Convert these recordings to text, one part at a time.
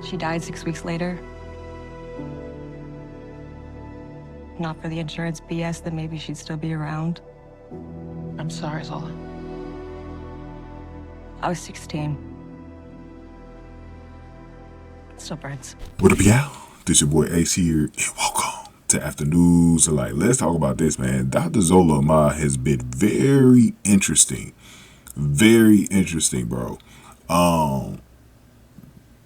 She died 6 weeks later. Not for the insurance BS, then maybe she'd still be around. I'm sorry, Zola. I was 16. Still burns. What up, y'all? This your boy Ace here, and welcome to Afternoons. So, let's talk about this, man. Dr. Zola Ahmad has been very interesting. Very interesting, bro.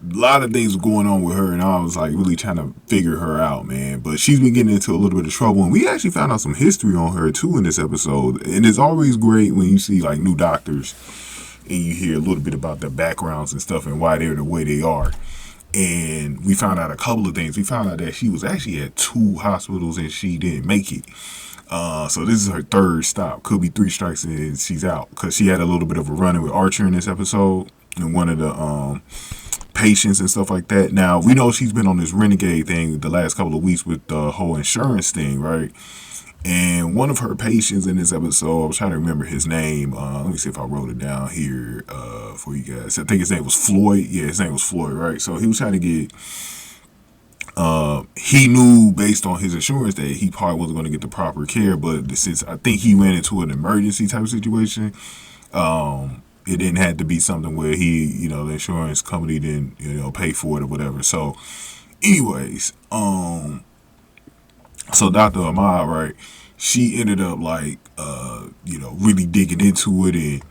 A lot of things were going on with her, and I was really trying to figure her out, man. But she's been getting into a little bit of trouble, and we actually found out some history on her too in this episode. And it's always great when you see new doctors and you hear a little bit about their backgrounds and stuff and why they're the way they are. And we found out a couple of things. We found out that she was actually at 2 hospitals and she didn't make it. So this is her 3rd stop. Could be 3 strikes and she's out, because she had a little bit of a run-in with Archer in this episode and one of the patients and stuff like that. Now, we know she's been on this renegade thing the last couple of weeks with the whole insurance thing, right? And one of her patients in this episode, I was trying to remember his name. Let me see if I wrote it down here for you guys. I think his name was Floyd. Yeah, his name was Floyd, right? So he was trying to get, he knew based on his insurance that he probably wasn't going to get the proper care. But since I think he ran into an emergency type of situation, it didn't have to be something where he, the insurance company didn't, pay for it or whatever. So anyways, so Dr. Ahmad, right, she ended up really digging into it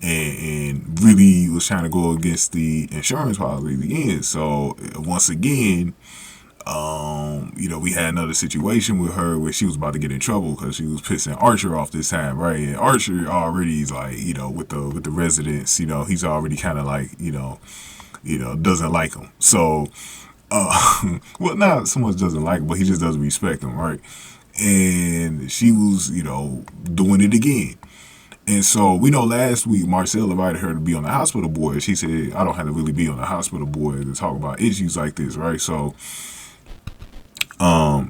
and really was trying to go against the insurance policy again. So once again, we had another situation with her where she was about to get in trouble because she was pissing Archer off this time, right? And Archer already is with the residents, he's already kind of doesn't like him. So, well, not so much doesn't like him, but he just doesn't respect him, right? And she was, doing it again. And so we know last week Marcel invited her to be on the hospital board. She said, I don't have to really be on the hospital board to talk about issues like this, right? So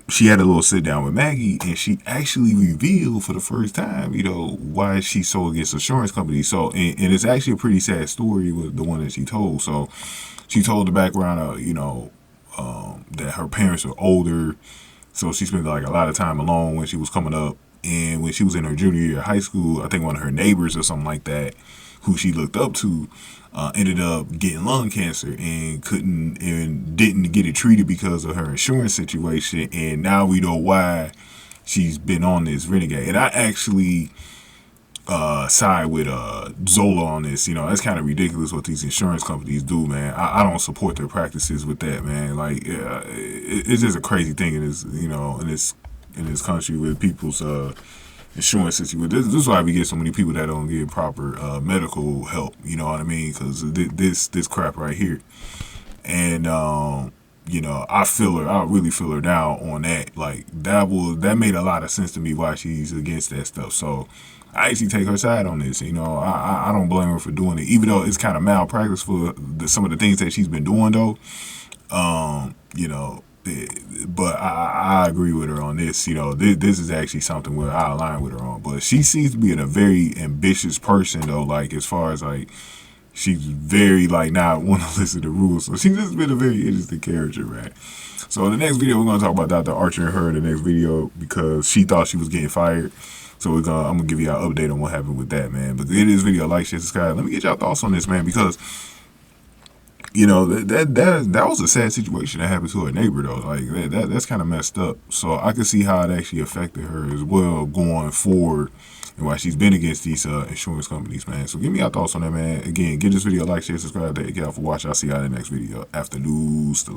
she had a little sit down with Maggie, and she actually revealed for the first time, why she's so against insurance companies. So, and it's actually a pretty sad story with the one that she told. So she told the background of, that her parents were older. So she spent a lot of time alone when she was coming up. And when she was in her junior year of high school, I think one of her neighbors or something like that, who she looked up to, ended up getting lung cancer and didn't get it treated because of her insurance situation. And now we know why she's been on this renegade. And I actually side with Zola on this. That's kind of ridiculous what these insurance companies do, man. I don't support their practices with that, man. It's just a crazy thing in this, in this country with people's insurance situation. This is why we get so many people that don't get proper medical help. You know what I mean? Because this crap right here. And I really feel her down on that. That made a lot of sense to me why she's against that stuff. So I actually take her side on this. I don't blame her for doing it, even though it's kind of malpractice for some of the things that she's been doing, though. But I agree with her on this. This is actually something where I align with her on. But she seems to be a very ambitious person, though. As far as she's very not want to listen to rules. So she's just been a very interesting character, man. So in the next video, we're gonna talk about Dr. Archer and her in the next video because she thought she was getting fired. So I'm gonna give you an update on what happened with that, man. But give this video a like, share, subscribe. Let me get y'all thoughts on this, man, because that was a sad situation that happened to her neighbor, though. That's kind of messed up. So I can see how it actually affected her as well going forward and why she's been against these insurance companies, man. So give me your thoughts on that, man. Again, give this video a like, share, subscribe. Thank y'all for watching. I'll see y'all in the next video. Afternoons to